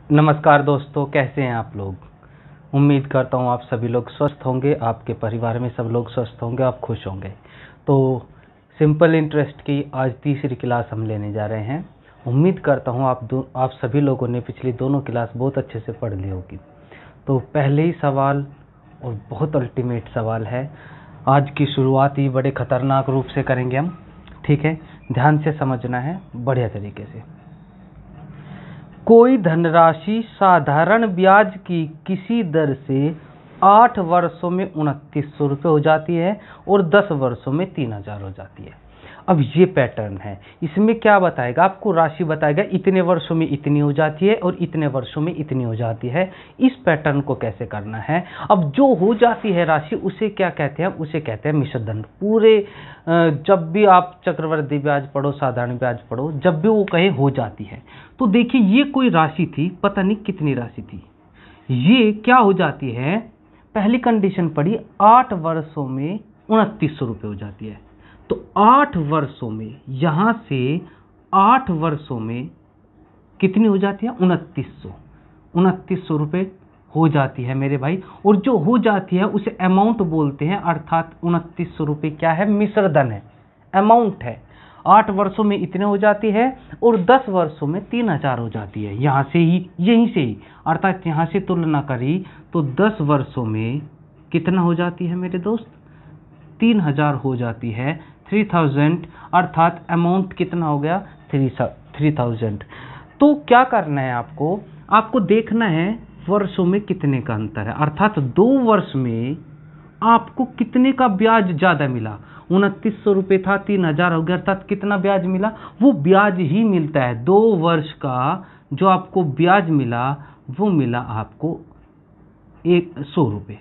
नमस्कार दोस्तों, कैसे हैं आप लोग। उम्मीद करता हूं आप सभी लोग स्वस्थ होंगे, आपके परिवार में सब लोग स्वस्थ होंगे, आप खुश होंगे। तो सिंपल इंटरेस्ट की आज तीसरी क्लास हम लेने जा रहे हैं। उम्मीद करता हूं आप सभी लोगों ने पिछली दोनों क्लास बहुत अच्छे से पढ़ ली होगी। तो पहले ही सवाल और बहुत अल्टीमेट सवाल है। आज की शुरुआत ही बड़े खतरनाक रूप से करेंगे हम, ठीक है। ध्यान से समझना है बढ़िया तरीके से। कोई धनराशि साधारण ब्याज की किसी दर से 8 वर्षों में 2900 रुपये हो जाती है और 10 वर्षों में 3000 हो जाती है। अब ये पैटर्न है, इसमें क्या बताएगा आपको, राशि बताएगा इतने वर्षों में इतनी हो जाती है और इतने वर्षों में इतनी हो जाती है। इस पैटर्न को कैसे करना है। अब जो हो जाती है राशि उसे क्या कहते हैं, उसे कहते हैं मिश्र धन। पूरे जब भी आप चक्रवृद्धि ब्याज पढ़ो, साधारण ब्याज पढ़ो, जब भी वो कहे हो जाती है, तो देखिए ये कोई राशि थी, पता नहीं कितनी राशि थी, ये क्या हो जाती है। पहली कंडीशन पड़ी 8 वर्षों में 2900 रुपये हो जाती है। तो 8 वर्षों में, यहां से 8 वर्षों में कितनी हो जाती है, 2900 रुपये हो जाती है मेरे भाई। और जो हो जाती है उसे अमाउंट बोलते हैं, अर्थात 2900 रुपये क्या है, मिश्र धन है, अमाउंट है। 8 वर्षों में इतने हो जाती है और 10 वर्षों में 3000 हो जाती है। यहां से ही, यहीं से ही, अर्थात यहां से तुलना करी तो 10 वर्षों में कितना हो जाती है मेरे दोस्त, 3000 हो जाती है, 3000, अर्थात अमाउंट कितना हो गया, 3000। तो क्या करना है आपको देखना है वर्षों में कितने का अंतर है, अर्थात 2 वर्ष में आपको कितने का ब्याज ज्यादा मिला। 2900 रुपये था, 3000 हो गया, अर्थात कितना ब्याज मिला, वो ब्याज ही मिलता है। 2 वर्ष का जो आपको ब्याज मिला वो मिला आपको 100 रुपये,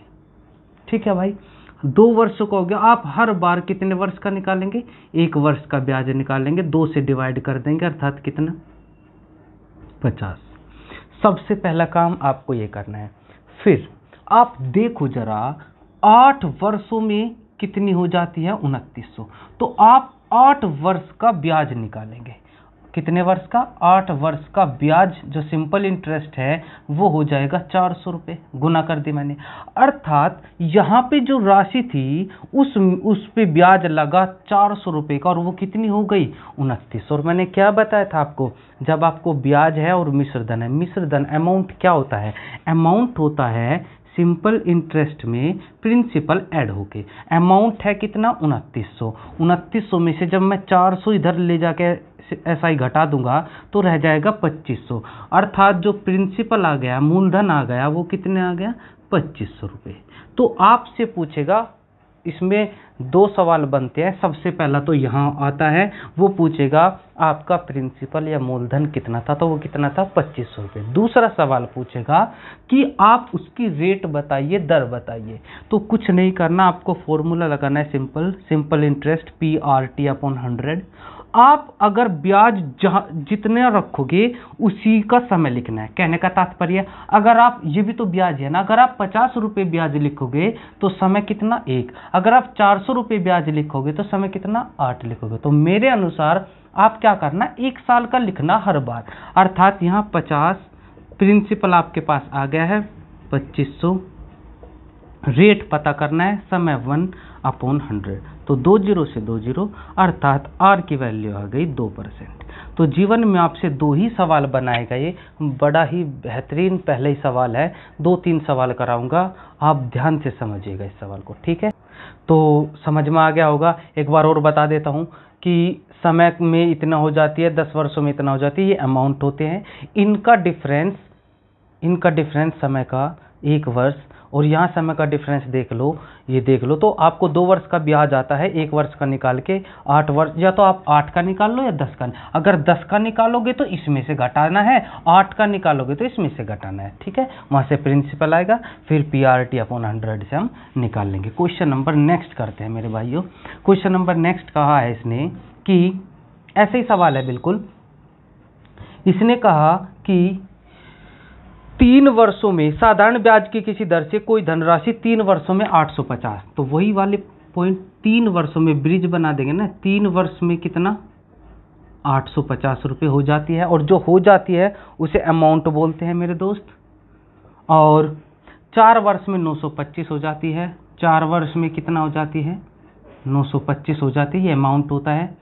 ठीक है भाई। 2 वर्ष का हो गया। आप हर बार कितने वर्ष का निकालेंगे, 1 वर्ष का ब्याज निकालेंगे, 2 से डिवाइड कर देंगे, अर्थात कितना, 50। सबसे पहला काम आपको ये करना है। फिर आप देखो जरा 8 वर्षों में कितनी हो जाती है, 2900। तो आप 8 वर्ष का ब्याज निकालेंगे। कितने वर्ष का, 8 वर्ष का ब्याज जो सिंपल इंटरेस्ट है वो हो जाएगा 400 रुपये, गुना कर दी मैंने। अर्थात यहाँ पे जो राशि थी उस पे ब्याज लगा 400 रुपये का, और वो कितनी हो गई, 2900। और मैंने क्या बताया था आपको, जब आपको ब्याज है और मिश्र धन है, मिश्र धन अमाउंट क्या होता है, अमाउंट होता है सिंपल इंटरेस्ट में प्रिंसिपल ऐड होके। अमाउंट है कितना, 2900। 2900 में से जब मैं 400 इधर ले जाके ऐसा ही घटा दूंगा तो रह जाएगा 2500, अर्थात जो प्रिंसिपल आ गया, मूलधन आ गया, वो कितने आ गया, 2500 रुपये। तो आपसे पूछेगा, इसमें 2 सवाल बनते हैं। सबसे पहला तो यहाँ आता है, वो पूछेगा आपका प्रिंसिपल या मूलधन कितना था, तो वो कितना था, 2500 रुपये। दूसरा सवाल पूछेगा कि आप उसकी रेट बताइए, दर बताइए। तो कुछ नहीं करना, आपको फॉर्मूला लगाना है, सिंपल इंटरेस्ट PRT/100। आप अगर ब्याज जितने रखोगे उसी का समय लिखना है, कहने का तात्पर्य। अगर आप, ये भी तो ब्याज है ना, अगर आप 50 रुपये ब्याज लिखोगे तो समय कितना, 1। अगर आप 400 रुपये ब्याज लिखोगे तो समय कितना, 8 लिखोगे। तो मेरे अनुसार आप क्या करना, 1 साल का लिखना हर बार, अर्थात यहाँ 50, प्रिंसिपल आपके पास आ गया है 2500, रेट पता करना है, समय 1/100। तो 2 0 से 2 0, अर्थात R की वैल्यू आ गई 2%। तो जीवन में आपसे 2 ही सवाल बनाए गए, बड़ा ही बेहतरीन पहले ही सवाल है। 2-3 सवाल कराऊंगा, आप ध्यान से समझिएगा इस सवाल को, ठीक है। तो समझ में आ गया होगा। एक बार और बता देता हूं कि समय में इतना हो जाती है, 10 वर्षों में इतना हो जाती है, ये अमाउंट होते हैं। इनका डिफरेंस समय का 1 वर्ष, और यहाँ समय का डिफरेंस देख लो, ये देख लो। तो आपको 2 वर्ष का ब्याज आता है, 1 वर्ष का निकाल के 8 वर्ष, या तो आप 8 का निकाल लो या 10 का। अगर 10 का निकालोगे तो इसमें से घटाना है, 8 का निकालोगे तो इसमें से घटाना है, ठीक है। वहाँ से प्रिंसिपल आएगा, फिर PRT/100 से हम निकाल लेंगे। क्वेश्चन नंबर नेक्स्ट करते हैं मेरे भाइयों। क्वेश्चन नंबर नेक्स्ट कहा है इसने कि, ऐसे ही सवाल है बिल्कुल। इसने कहा कि 3 वर्षों में साधारण ब्याज की किसी दर से कोई धनराशि 3 वर्षों में 850। तो वही वाले पॉइंट, 3 वर्षों में ब्रिज बना देंगे ना, 3 वर्ष में कितना, 850 रुपये हो जाती है, और जो हो जाती है उसे अमाउंट बोलते हैं मेरे दोस्त। और 4 वर्ष में 925 हो जाती है, 4 वर्ष में कितना हो जाती है, 925 हो जाती है, ये अमाउंट होता है।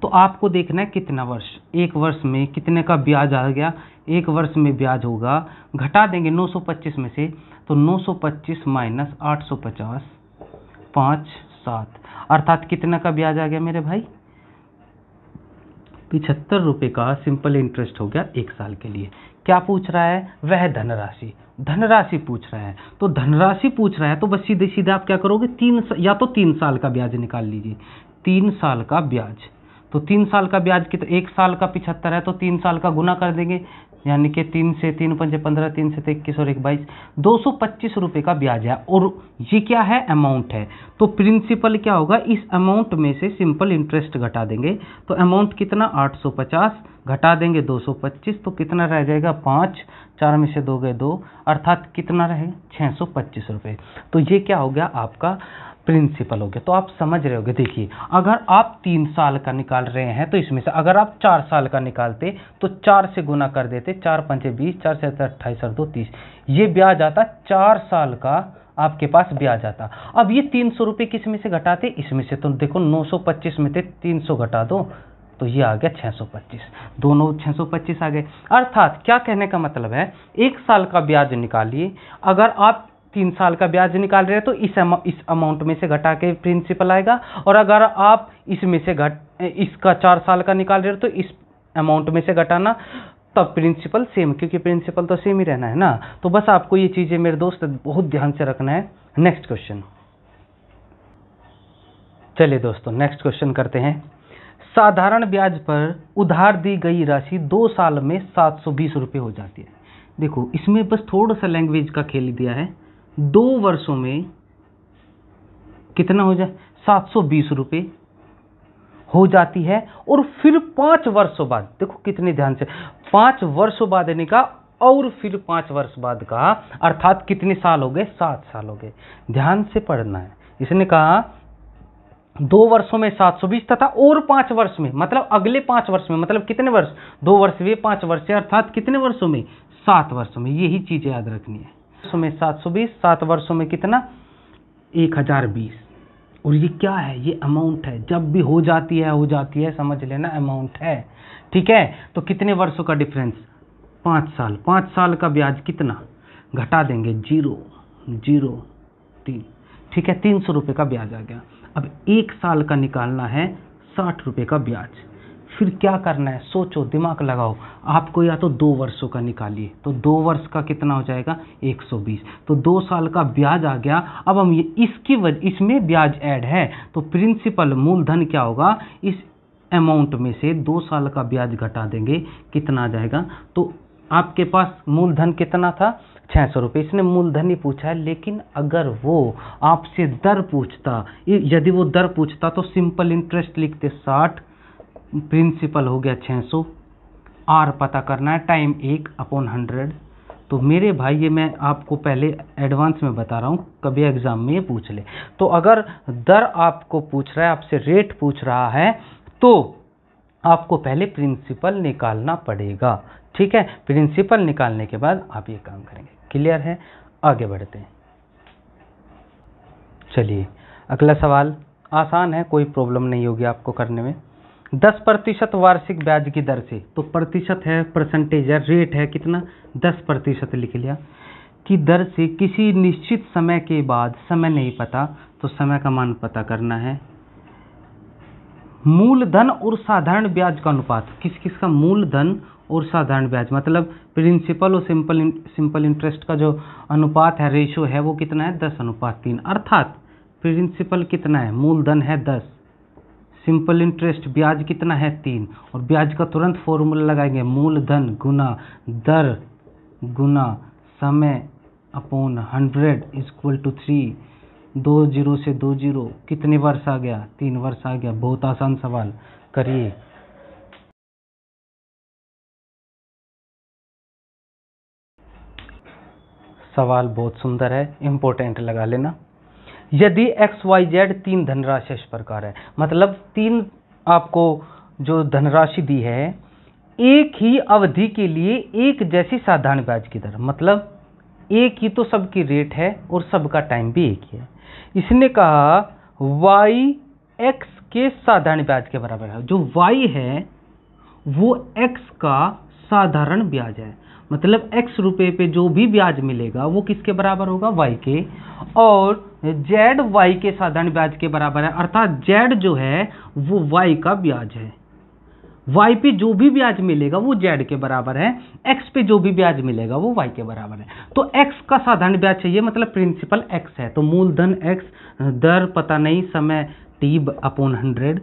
तो आपको देखना है कितना वर्ष, एक वर्ष में कितने का ब्याज आ गया, एक वर्ष में ब्याज होगा, घटा देंगे 925 में से, तो 925 माइनस 850 5 7, अर्थात कितना का ब्याज आ गया मेरे भाई, 75 रुपये का सिंपल इंटरेस्ट हो गया 1 साल के लिए। क्या पूछ रहा है, वह धनराशि, धनराशि पूछ रहा है। तो धनराशि पूछ रहा है तो बस सीधे सीधे आप क्या करोगे, 3 साल का ब्याज निकाल लीजिए, 3 साल का ब्याज। तो 3 साल का ब्याज कितना, 1 साल का 75 है, तो 3 साल का गुना कर देंगे, यानी कि 3 से 3 पंजे 15, 3 से 21 और 1 22, 225 रुपये का ब्याज है। और ये क्या है, अमाउंट है। तो प्रिंसिपल क्या होगा, इस अमाउंट में से सिंपल इंटरेस्ट घटा देंगे, तो अमाउंट कितना 850 घटा देंगे 225, तो कितना रह जाएगा 5, 4 में से 2 गए 2, अर्थात कितना रहेगा 625 रुपये। तो ये क्या हो गया, आपका प्रिंसिपल हो गया। तो आप समझ रहे होगे, देखिए अगर आप 3 साल का निकाल रहे हैं तो इसमें से अगर आप 4 साल का निकालते तो 4 से गुना कर देते, 4 पंचे 20, 4 से 28 और 2 30, ये ब्याज आता 4 साल का आपके पास ब्याज आता। अब ये 300 रुपये किस में से घटाते, इसमें से। तो देखो 925 में से 300 घटा दो तो ये आ गया 625, दोनों 625 आ गए। अर्थात क्या कहने का मतलब है, 1 साल का ब्याज निकालिए, अगर आप 3 साल का ब्याज निकाल रहे हैं तो इस अमाउंट में से घटा के प्रिंसिपल आएगा, और अगर आप इसमें से इसका 4 साल का निकाल रहे हो तो इस अमाउंट में से घटाना, तब प्रिंसिपल सेम, क्योंकि प्रिंसिपल तो सेम ही रहना है ना। तो बस आपको ये चीजें मेरे दोस्त बहुत ध्यान से रखना है। नेक्स्ट क्वेश्चन, चलिए दोस्तों नेक्स्ट क्वेश्चन करते हैं। साधारण ब्याज पर उधार दी गई राशि 2 साल में 720 रुपये हो जाती है। देखो इसमें बस थोड़ा सा लैंग्वेज का खेल दिया है, 2 वर्षों में कितना हो जाए, 720 रुपये हो जाती है, और फिर 5 वर्षों बाद, देखो कितने ध्यान से, 5 वर्षों बाद यानी का, और फिर 5 वर्ष बाद का, अर्थात कितने साल हो गए, 7 साल हो गए। ध्यान से पढ़ना है, इसने कहा 2 वर्षों में 720 तथा और 5 वर्ष में, मतलब अगले 5 वर्ष में, मतलब कितने वर्ष, 2 वर्ष हुए 5 वर्ष, अर्थात कितने वर्षों में, 7 वर्षों में। यही चीजें याद रखनी है। वर्षों में 720, 7 वर्षों में कितना 1020। और ये क्या है, ये अमाउंट है, जब भी हो जाती है समझ लेना अमाउंट है, ठीक है। तो कितने वर्षों का डिफरेंस, 5 साल, 5 साल का ब्याज कितना, घटा देंगे 0 0 3, ठीक है, 300 रुपये का ब्याज आ गया। अब 1 साल का निकालना है 60 रुपये का ब्याज, फिर क्या करना है, सोचो, दिमाग लगाओ। आपको या तो 2 वर्षों का निकालिए, तो 2 वर्ष का कितना हो जाएगा 120, तो 2 साल का ब्याज आ गया। अब हम इसमें ब्याज ऐड है, तो प्रिंसिपल मूलधन क्या होगा, इस अमाउंट में से 2 साल का ब्याज घटा देंगे, कितना आ जाएगा। तो आपके पास मूलधन कितना था 600 रुपये, इसने मूलधन ही पूछा है, लेकिन अगर वो आपसे दर पूछता, यदि वो दर पूछता तो सिंपल इंटरेस्ट लिखते 60, प्रिंसिपल हो गया 600, आर पता करना है, टाइम 1/100। तो मेरे भाई ये मैं आपको पहले एडवांस में बता रहा हूँ, कभी एग्जाम में ये पूछ ले। तो अगर दर आपको पूछ रहा है, आपसे रेट पूछ रहा है, तो आपको पहले प्रिंसिपल निकालना पड़ेगा, ठीक है। प्रिंसिपल निकालने के बाद आप ये काम करेंगे। क्लियर है, आगे बढ़ते हैं। चलिए अगला सवाल आसान है, कोई प्रॉब्लम नहीं होगी आपको करने में। 10% वार्षिक ब्याज की दर से, तो प्रतिशत है, परसेंटेज है, रेट है कितना 10% लिख लिया, की दर से किसी निश्चित समय के बाद, समय नहीं पता तो समय का मान पता करना है। मूलधन और साधारण ब्याज का अनुपात, किस किस का, मूलधन और साधारण ब्याज, मतलब प्रिंसिपल और सिंपल इंटरेस्ट का जो अनुपात है, रेशो है, वो कितना है 10:3। अर्थात प्रिंसिपल कितना है, मूलधन है 10, सिंपल इंटरेस्ट ब्याज कितना है 3, और ब्याज का तुरंत फॉर्मूला लगाएंगे, मूलधन गुना दर गुना समय अपॉन 100 इक्वल टू 3, 2 0 से 2 0, कितने वर्ष आ गया 3 वर्ष आ गया। बहुत आसान सवाल, करिए। सवाल बहुत सुंदर है, इंपॉर्टेंट लगा लेना। यदि XYZ 3 धनराशि इस प्रकार है, मतलब 3 आपको जो धनराशि दी है एक ही अवधि के लिए एक जैसी साधारण ब्याज की दर, मतलब एक ही तो सबकी रेट है और सबका टाइम भी एक ही है। इसने कहा y x के साधारण ब्याज के बराबर है। जो y है वो x का साधारण ब्याज है, मतलब x रुपए पे जो भी ब्याज मिलेगा वो किसके बराबर होगा, y के, और z y के साधारण ब्याज के बराबर है, अर्थात z जो है वो y का ब्याज है। y पे जो भी ब्याज मिलेगा वो z के बराबर है, x पे जो भी ब्याज मिलेगा वो y के बराबर है। तो x का साधारण ब्याज चाहिए, मतलब प्रिंसिपल x है, तो मूलधन x, दर पता नहीं, समय t/100,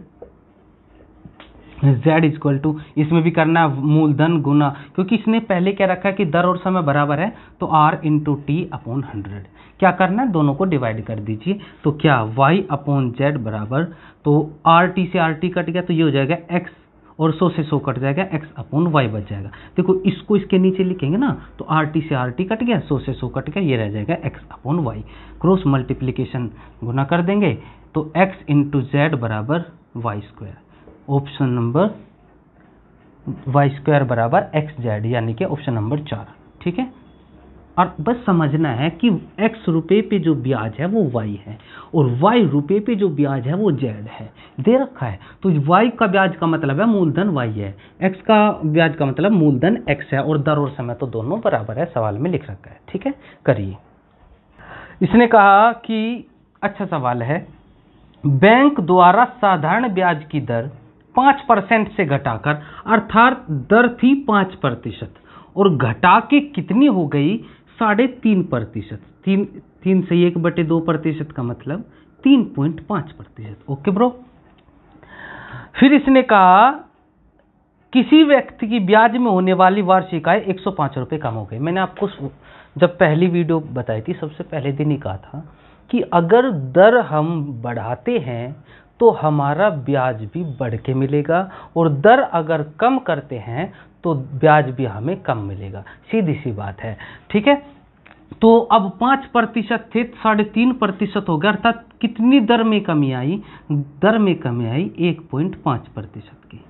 z इक्वल टू, इसमें भी करना है मूलधन गुना, क्योंकि इसने पहले क्या रखा है कि दर और समय बराबर है, तो r इंटू t/100 क्या करना है, दोनों को डिवाइड कर दीजिए। तो क्या y/z बराबर, तो rt से rt कट गया तो ये हो जाएगा x, और 100 से 100 कट जाएगा, x/y बच जाएगा। देखो इसको इसके नीचे लिखेंगे ना, तो rt से rt कट गया, 100 से 100 कट गया, ये रह जाएगा x/y। क्रॉस मल्टीप्लिकेशन गुना कर देंगे तो x इंटू z बराबर y²। ऑप्शन नंबर y² बराबर xz, यानी कि ऑप्शन नंबर 4। ठीक है, और बस समझना है कि x रुपए पे जो ब्याज है वो y है और y रुपए पे जो ब्याज है वो z है, दे रखा है। तो y का ब्याज का मतलब है मूलधन y है, x का ब्याज का मतलब मूलधन x है, और दर और समय तो दोनों बराबर है, सवाल में लिख रखा है। ठीक है, करिए। इसने कहा कि अच्छा सवाल है, बैंक द्वारा साधारण ब्याज की दर 5% से घटाकर, अर्थात दर थी 5% और घटा के कितनी हो गई, 3.5%। 3 से 1/2% का मतलब 3.5%। Okay bro. फिर इसने कहा किसी व्यक्ति की ब्याज में होने वाली वार्षिक आय 105 रुपये कम हो गई। मैंने आपको जब पहली वीडियो बताई थी, सबसे पहले दिन ही कहा था कि अगर दर हम बढ़ाते हैं तो हमारा ब्याज भी बढ़ के मिलेगा, और दर अगर कम करते हैं तो ब्याज भी हमें कम मिलेगा, सीधी सी बात है। ठीक है, तो अब 5% थे, 3.5% हो गया, अर्थात कितनी दर में कमी आई, दर में कमी आई 1.5% की,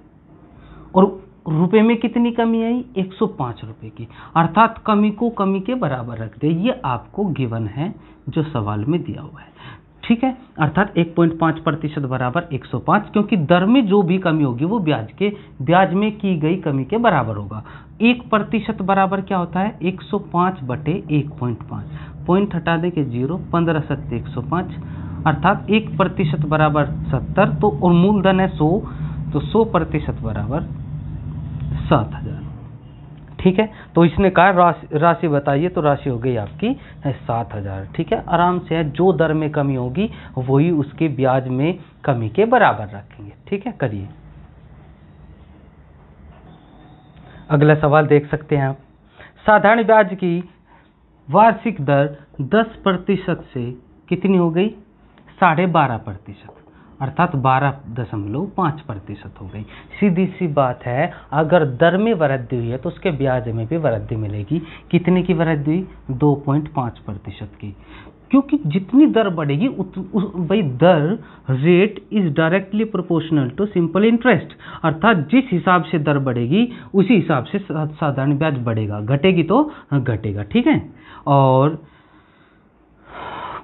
और रुपए में कितनी कमी आई, 105 रुपए की, अर्थात कमी को कमी के बराबर रख दे। ये आपको गिवन है जो सवाल में दिया हुआ है। ठीक है, अर्थात 1.5% बराबर 105, क्योंकि दर में जो भी कमी होगी वो ब्याज में की गई कमी के बराबर होगा। 1% बराबर क्या होता है, 105/1.5, पॉइंट हटा दे के 0, 15 सत्ते 105, अर्थात 1% बराबर 70, तो और मूलधन है 100, तो 100% बराबर 7000। ठीक है, तो इसने कहा राशि बताइए, तो राशि हो गई आपकी 7000। ठीक है, आराम से है, जो दर में कमी होगी वही उसके ब्याज में कमी के बराबर रखेंगे। ठीक है, करिए। अगला सवाल देख सकते हैं आप, साधारण ब्याज की वार्षिक दर 10% से कितनी हो गई, 12.5%, अर्थात 12.5% हो गई। सीधी सी बात है, अगर दर में वृद्धि हुई है तो उसके ब्याज में भी वृद्धि मिलेगी। कितने की वृद्धि हुई, 2.5% की, क्योंकि जितनी दर बढ़ेगी भाई दर rate is directly proportional to simple interest, अर्थात जिस हिसाब से दर बढ़ेगी उसी हिसाब से साधारण ब्याज बढ़ेगा, घटेगी तो घटेगा। ठीक है, और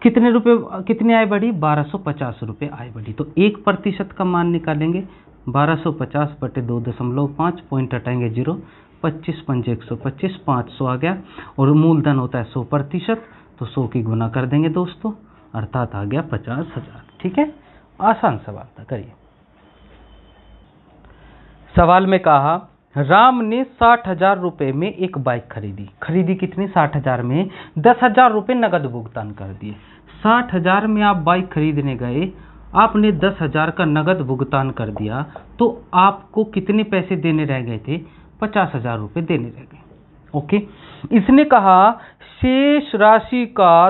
कितनी आय बढ़ी, 1250 रुपये आय बढ़ी। तो 1% का मान निकालेंगे, 1250/2.5, पॉइंट हटाएंगे 0, 25 पंजे 125, 500 आ गया, और मूलधन होता है 100%, तो 100 की गुना कर देंगे दोस्तों, अर्थात आ गया 50,000। ठीक है, आसान सवाल था, करिए। सवाल में कहा राम ने 60,000 रुपये में एक बाइक खरीदी कितनी, 60,000 में 10,000 रुपये नगद भुगतान कर दिए। 60,000 में आप बाइक खरीदने गए, आपने 10,000 का नगद भुगतान कर दिया, तो आपको कितने पैसे देने रह गए थे, 50,000 रुपये देने रह गए। ओके, इसने कहा शेष राशि का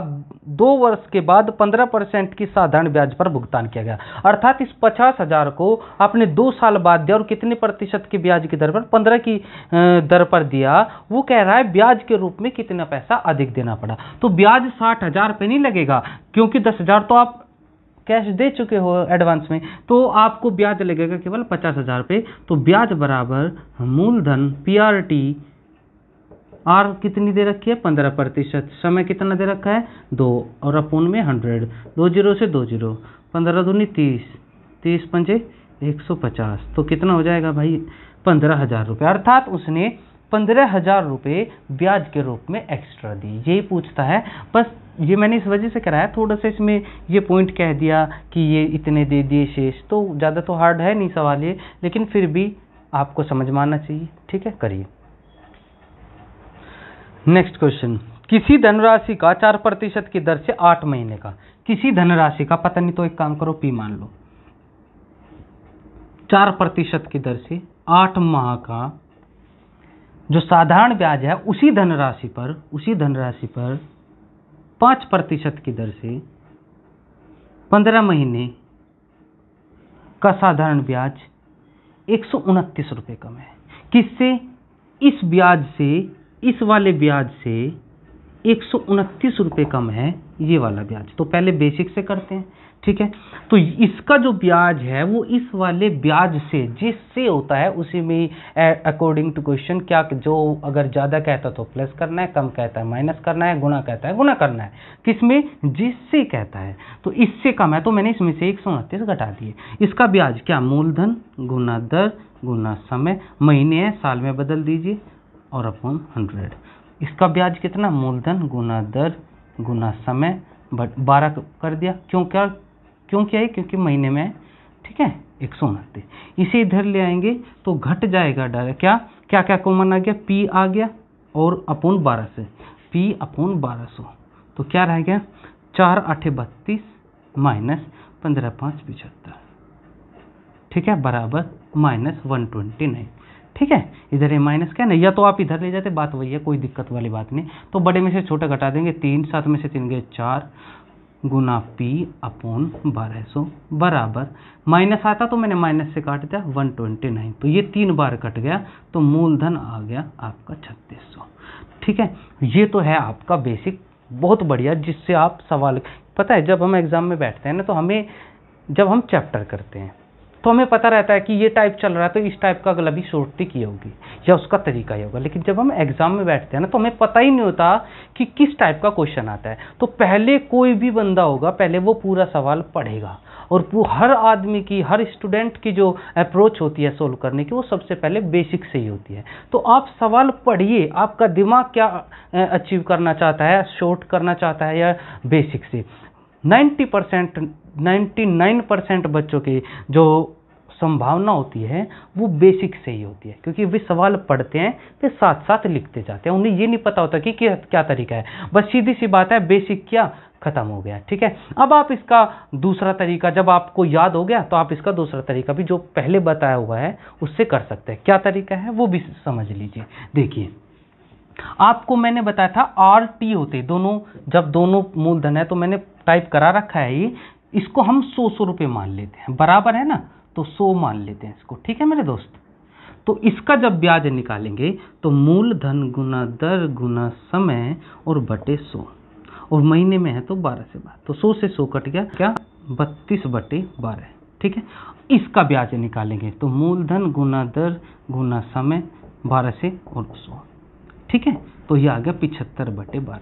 2 वर्ष के बाद 15% की साधारण ब्याज पर भुगतान किया गया, अर्थात इस 50,000 को आपने 2 साल बाद दिया और कितने प्रतिशत के ब्याज की दर पर, 15 की दर पर दिया। वो कह रहा है ब्याज के रूप में कितना पैसा अधिक देना पड़ा, तो ब्याज 60,000 पे नहीं लगेगा, क्योंकि 10,000 तो आप कैश दे चुके हो एडवांस में, तो आपको ब्याज लगेगा केवल 50,000 रुपये। तो ब्याज बराबर मूलधन PRT, आर कितनी दे रखी है 15%, समय कितना दे रखा है 2 और अपूर्ण में 100, 2 जीरो से 2 जीरो, 15 दूनी 30, 30 पंजे 150, तो कितना हो जाएगा भाई 15,000 रुपये। अर्थात उसने 15,000 रुपये ब्याज के रूप में एक्स्ट्रा दी। यही पूछता है, बस ये मैंने इस वजह से कराया, थोड़ा सा इसमें ये पॉइंट कह दिया कि ये इतने दे दिए शेष, तो ज़्यादा तो हार्ड है नहीं सवाल ये, लेकिन फिर भी आपको समझ में आना चाहिए। ठीक है, करिए। नेक्स्ट क्वेश्चन, किसी धनराशि का 4% की दर से 8 महीने का, किसी धनराशि का, पता नहीं तो एक काम करो P मान लो, 4% की दर से 8 माह का जो साधारण ब्याज है उसी धनराशि पर 5% की दर से 15 महीने का साधारण ब्याज 129 रुपये कम है। किससे? इस ब्याज से, इस वाले ब्याज से 129 रुपये कम है ये वाला ब्याज। तो पहले बेसिक से करते हैं, ठीक है। तो इसका जो ब्याज है वो इस वाले ब्याज से, जिससे होता है उसी में अकॉर्डिंग टू क्वेश्चन, क्या जो अगर ज़्यादा कहता है तो प्लस करना है, कम कहता है माइनस करना है, गुणा कहता है गुणा करना है। किसमें? जिससे कहता है। तो इससे कम है तो मैंने इसमें से 129 घटा दिए। इसका ब्याज क्या? मूलधन गुना दर गुना समय, महीने है साल में बदल दीजिए, और अपॉन 100। इसका ब्याज कितना? मूलधन गुना दर गुना समय 12 कर दिया। क्यों किया है? क्योंकि महीने में है, ठीक है, 129। इसे इधर ले आएंगे तो घट जाएगा डायरेक्ट। क्या क्या कॉमन आ गया? P आ गया और अपॉन 12 से, P अपॉन 1200, तो क्या रह गया? 4 8 32 माइनस 15 5 75, ठीक है, बराबर -129। ठीक है, इधर ये माइनस क्या है ना, या तो आप इधर ले जाते, बात वही है, कोई दिक्कत वाली बात नहीं। तो बड़े में से छोटा घटा देंगे, 3 7 में से 3 गए 4 गुना P अपॉन 1200 बराबर, माइनस आता तो मैंने माइनस से काट दिया 129, तो ये 3 बार कट गया, तो मूलधन आ गया आपका 3600। ठीक है, ये तो है आपका बेसिक, बहुत बढ़िया, जिससे आप सवाल, पता है जब हम एग्जाम में बैठते हैं ना, तो हमें, जब हम चैप्टर करते हैं तो हमें पता रहता है कि ये टाइप चल रहा है तो इस टाइप का अगला भी शॉर्टी की होगी या उसका तरीका ही होगा। लेकिन जब हम एग्जाम में बैठते हैं ना, तो हमें पता ही नहीं होता कि किस टाइप का क्वेश्चन आता है। तो पहले कोई भी बंदा होगा, पहले वो पूरा सवाल पढ़ेगा, और हर आदमी की, हर स्टूडेंट की जो अप्रोच होती है सोल्व करने की, वो सबसे पहले बेसिक से ही होती है। तो आप सवाल पढ़िए, आपका दिमाग क्या अचीव करना चाहता है, शॉर्ट करना चाहता है या बेसिक से। 99% बच्चों की जो संभावना होती है वो बेसिक से ही होती है, क्योंकि वे सवाल पढ़ते हैं फिर साथ साथ लिखते जाते हैं, उन्हें ये नहीं पता होता कि क्या तरीका है, बस सीधी सी बात है, बेसिक क्या खत्म हो गया। ठीक है, अब आप इसका दूसरा तरीका, जब आपको याद हो गया तो आप इसका दूसरा तरीका भी जो पहले बताया हुआ है उससे कर सकते हैं। क्या तरीका है वो भी समझ लीजिए। देखिए, आपको मैंने बताया था RT होते दोनों, जब दोनों मूलधन है, तो मैंने टाइप करा रखा है ये, इसको हम 100 रुपये मान लेते हैं, बराबर है ना, तो 100 मान लेते हैं इसको। ठीक है मेरे दोस्त, तो इसका जब ब्याज निकालेंगे तो मूलधन गुना दर गुना समय और बटे 100, और महीने में है तो 12 से 12, तो 100 से 100 कट गया, क्या 32/12। ठीक है, इसका ब्याज निकालेंगे तो मूलधन गुना दर गुना समय 12 से और 100। ठीक है, तो ये आ गया 75/12।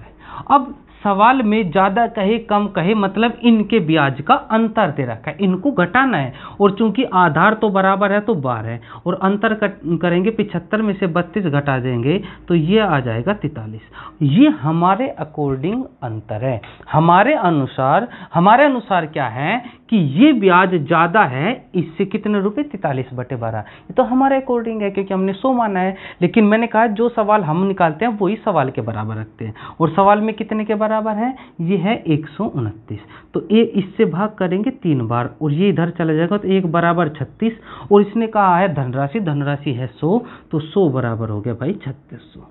अब सवाल में ज्यादा कहे कम कहे, मतलब इनके ब्याज का अंतर दे रखा है, इनको घटाना है, और चूंकि आधार तो बराबर है तो 12 है, और अंतर करेंगे 75 में से 32 घटा देंगे तो ये आ जाएगा 43। ये हमारे अकॉर्डिंग अंतर है, हमारे अनुसार क्या है कि ये ब्याज ज्यादा है, इससे कितने रुपए 43/12, ये तो हमारे अकॉर्डिंग है क्योंकि हमने 100 माना है। लेकिन मैंने कहा जो सवाल हम निकालते हैं वही सवाल के बराबर रखते हैं, और सवाल में कितने के बराबर है, ये है 129, तो ये इससे भाग करेंगे 3 बार, और ये इधर चला जाएगा तो 1 बराबर 36, और इसने कहा है धनराशि है 100, तो 100 बराबर हो गया भाई 3600।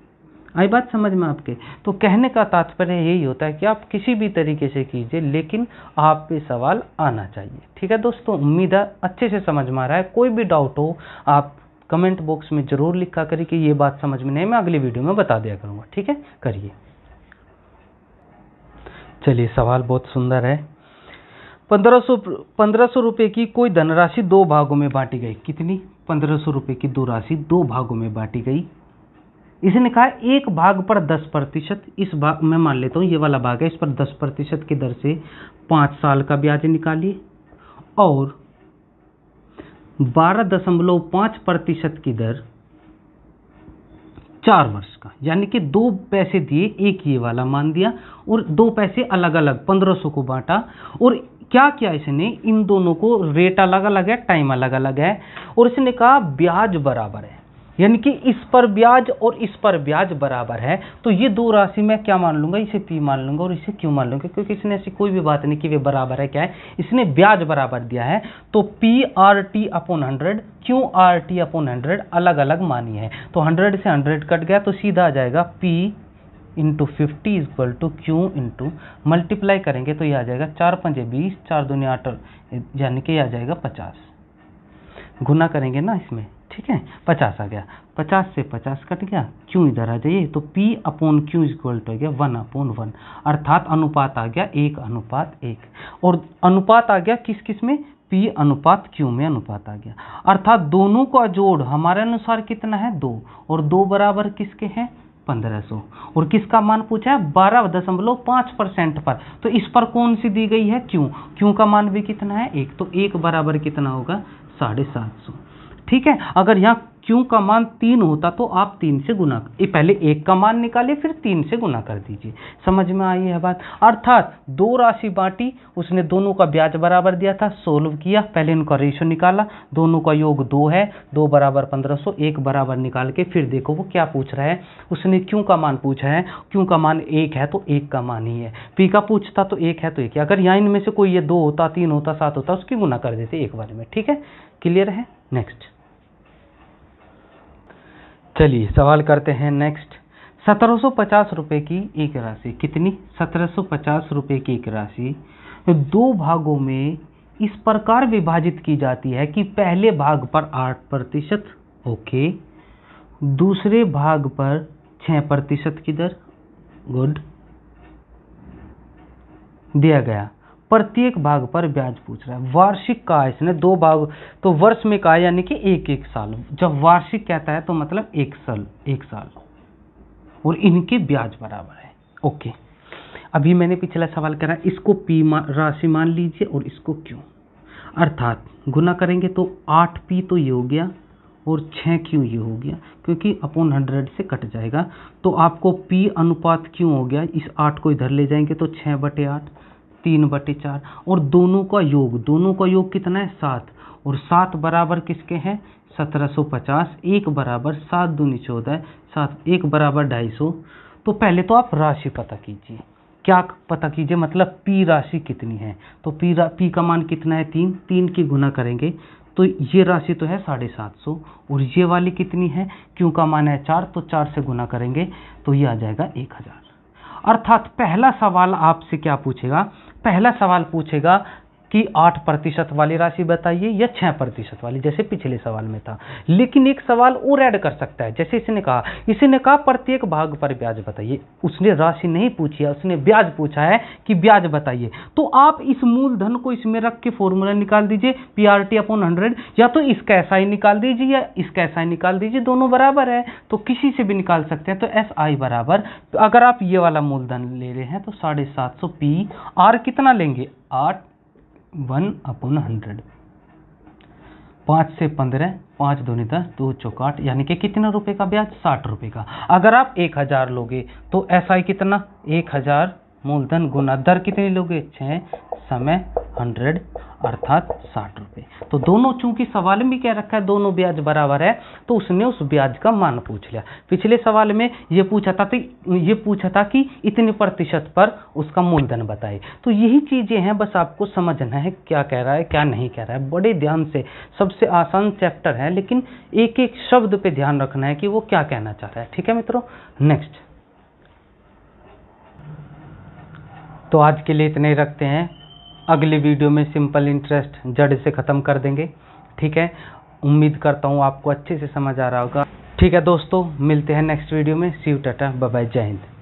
आई बात समझ में आपके? तो कहने का तात्पर्य यही होता है कि आप किसी भी तरीके से कीजिए, लेकिन आप पे सवाल आना चाहिए। ठीक है दोस्तों, उम्मीद है अच्छे से समझ में आ रहा है। कोई भी डाउट हो आप कमेंट बॉक्स में जरूर लिखा करिए कि ये बात समझ में नहीं, मैं अगली वीडियो में बता दिया करूँगा। ठीक है, करिए। चलिए, सवाल बहुत सुंदर है। 1500 रुपये की कोई धनराशि दो भागों में बांटी गई। कितनी? 1500 रुपये की दो राशि दो भागों में बांटी गई। इसने कहा एक भाग पर 10%, इस भाग मैं मान लेता हूँ ये वाला भाग है, इस पर 10% की दर से 5 साल का ब्याज निकालिए और 12.5% की दर 4 वर्ष का, यानी कि 2 पैसे दिए, एक ये वाला मान दिया और 2 पैसे अलग अलग 1500 को बांटा। और क्या किया इसने, इन दोनों को रेट अलग अलग है, टाइम अलग अलग है और इसने कहा ब्याज बराबर है, यानी कि इस पर ब्याज और इस पर ब्याज बराबर है। तो ये दो राशि मैं क्या मान लूंगा, इसे P मान लूंगा और इसे Q मान लूंगा, क्योंकि इसने ऐसी कोई भी बात नहीं कि वे बराबर है। क्या है, इसने ब्याज बराबर दिया है। तो PRT/100 QRT/100 अलग अलग मानी है। तो 100 से 100 कट गया तो सीधा आ जाएगा P × 50 = Q × मल्टीप्लाई करेंगे तो ये आ जाएगा 4 × 5 = 20, 4 दूनी 8, यानी कि ये आ जाएगा 50। गुना करेंगे ना इसमें, ठीक है, 50 आ गया, 50 से 50 कट गया, क्यों इधर आ जाइए, तो P/Q = 1/1, अर्थात अनुपात आ गया 1:1 और अनुपात आ गया किस किस में, P/Q में अनुपात आ गया। अर्थात दोनों का जोड़ हमारे अनुसार कितना है, 2 और 2 बराबर किसके हैं, 1500। और किसका मान पूछा है, 12.5% पर। तो इस पर कौन सी दी गई है, क्यों का मान भी कितना है, 1, तो 1 बराबर कितना होगा, 750। ठीक है, अगर यहाँ क्यों का मान 3 होता तो आप 3 से गुना, पहले 1 का मान निकालिए फिर 3 से गुना कर दीजिए। समझ में आई है बात। अर्थात दो राशि बांटी, उसने दोनों का ब्याज बराबर दिया था, सोल्व किया, पहले इनका रेशो निकाला, दोनों का योग 2 है, 2 बराबर 1500, 1 बराबर निकाल के फिर देखो वो क्या पूछ रहा है। उसने क्यों का मान पूछा है, क्यों का मान 1 है तो 1 का मान ही है, पी का पूछता तो 1 है तो 1 है। अगर यहाँ इनमें से कोई ये 2 होता, 3 होता, 7 होता, उसकी गुना कर देते एक बार में। ठीक है, क्लियर है। नेक्स्ट चलिए सवाल करते हैं। नेक्स्ट 1750 रुपये की एक राशि, कितनी, 1750 रुपये की एक राशि दो भागों में इस प्रकार विभाजित की जाती है कि पहले भाग पर 8%, ओके, दूसरे भाग पर 6% की दर, गुड, दिया गया। प्रत्येक भाग पर ब्याज पूछ रहा है। वार्षिक का इसने दो भाग, तो वर्ष में कहा यानी कि एक साल। जब वार्षिक कहता है तो मतलब एक साल और इनके ब्याज बराबर है। ओके, अभी मैंने पिछला सवाल करा, इसको P राशि मान लीजिए और इसको Q, अर्थात गुना करेंगे तो 8P तो ये हो गया और 6Q ये हो गया, क्योंकि अपॉन 100 से कट जाएगा। तो आपको P/Q हो गया, इस 8 को इधर ले जाएंगे तो 6/8, 3/4 और दोनों का योग कितना है, 7, और 7 बराबर किसके हैं, 1750, 1 बराबर 7 दूनी 14, 7, 1 बराबर 250। तो पहले तो आप राशि पता कीजिए, क्या पता कीजिए, मतलब P राशि कितनी है। तो P का मान कितना है, 3 की गुना करेंगे तो ये राशि तो है 750 और ये वाली कितनी है, Q का मान है 4, तो 4 से गुना करेंगे तो ये आ जाएगा 1000। अर्थात पहला सवाल आपसे क्या पूछेगा, पहला सवाल पूछेगा कि 8% वाली राशि बताइए या 6% वाली, जैसे पिछले सवाल में था। लेकिन एक सवाल और ऐड कर सकता है, जैसे इसने कहा प्रत्येक भाग पर ब्याज बताइए। उसने राशि नहीं पूछी है, उसने ब्याज पूछा है कि ब्याज बताइए। तो आप इस मूलधन को इसमें रख के फॉर्मूला निकाल दीजिए, PRT/100, या तो इसका SI निकाल दीजिए या इसका SI निकाल दीजिए, दोनों बराबर है तो किसी से भी निकाल सकते हैं। तो SI बराबर, अगर आप ये वाला मूलधन ले रहे हैं तो 750 P, R कितना लेंगे, 8, 1/100, 5 से 15, 5 दूनी 10, 2 चौक 8, यानी कि कितना रुपए का ब्याज, 60 रुपए का। अगर आप 1000 लोगे तो SI कितना, 1000 मूलधन गुना दर कितनी लोगे, 6 समय 100, अर्थात 60 रुपए। तो दोनों, चूंकि सवाल में क्या रखा है, दोनों ब्याज बराबर है तो उसने उस ब्याज का मान पूछ लिया। पिछले सवाल में ये पूछा था कि इतने प्रतिशत पर उसका मूलधन बताए। तो यही चीजें हैं, बस आपको समझना है क्या कह रहा है क्या नहीं कह रहा है, बड़े ध्यान से। सबसे आसान चैप्टर है, लेकिन एक एक शब्द पे ध्यान रखना है कि वो क्या कहना चाह रहा है। ठीक है मित्रों, नेक्स्ट। तो आज के लिए इतने ही रखते हैं, अगले वीडियो में सिंपल इंटरेस्ट जड़ से ख़त्म कर देंगे। ठीक है, उम्मीद करता हूँ आपको अच्छे से समझ आ रहा होगा। ठीक है दोस्तों, मिलते हैं नेक्स्ट वीडियो में। सी यू, टाटा, बाय बाय, जय हिंद।